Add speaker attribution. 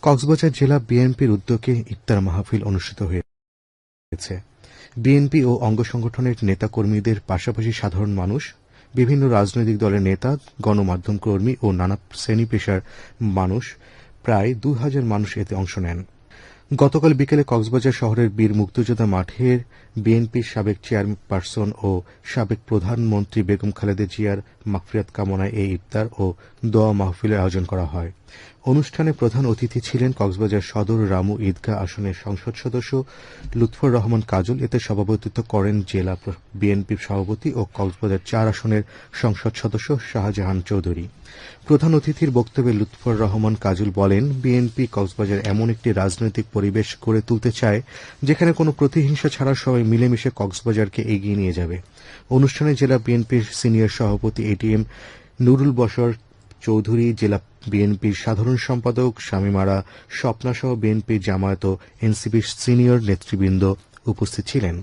Speaker 1: কক্সবাজার জেলা বিএনপির উদ্যোগে ইফতার মাহফিল অনুষ্ঠিত হয়েছে। বিএনপি ও অঙ্গ সংগঠনের নেতাকর্মীদের পাশাপাশি সাধারণ মানুষ, বিভিন্ন রাজনৈতিক দলের নেতা, গণমাধ্যম কর্মী ও নানা শ্রেণী পেশার মানুষ, প্রায় ২,০০০ মানুষ এতে অংশ নেন। গতকাল বিকেলে কক্সবাজার শহরের বীর মুক্তিযোদ্ধা মাঠের বিএনপির সাবেক চেয়ারপারসন ও সাবেক প্রধানমন্ত্রী বেগম খালেদা জিয়ার মাগফিরাত কামনায় এই ইফতার ও দোয়া মাহফিলের আয়োজন করা হয়। অনুষ্ঠানে প্রধান অতিথি ছিলেন কক্সবাজার সদর রামু ঈদগাহ আসনের সংসদ সদস্য লুৎফর রহমান কাজল। এতে সভাপতিত্ব করেন জেলা বিএনপির সভাপতি ও কক্সবাজার ৪ আসনের সংসদ সদস্য শাহজাহান চৌধুরী। প্রধান অতিথির বক্তব্যে লুৎফর রহমান কাজল বলেন, বিএনপি কক্সবাজার এমন একটি রাজনৈতিক পরিবেশ গড়ে তুলতে চায় যেখানে কোনো প্রতিহিংসা ছাড়া সবাই মিলেমিশে কক্সবাজারকে এগিয়ে নিয়ে যাবে। অনুষ্ঠানে জেলা বিএনপির সিনিয়র সভাপতি এটিএম নুরুল বশর চৌধুরী, জেলা বিএনপির সাধারণ সম্পাদক শামীম আরা, স্বপ্নাসহ বিএনপি, জামায়াত ও এনসিপির সিনিয়র নেতৃবৃন্দ উপস্থিত ছিলেন।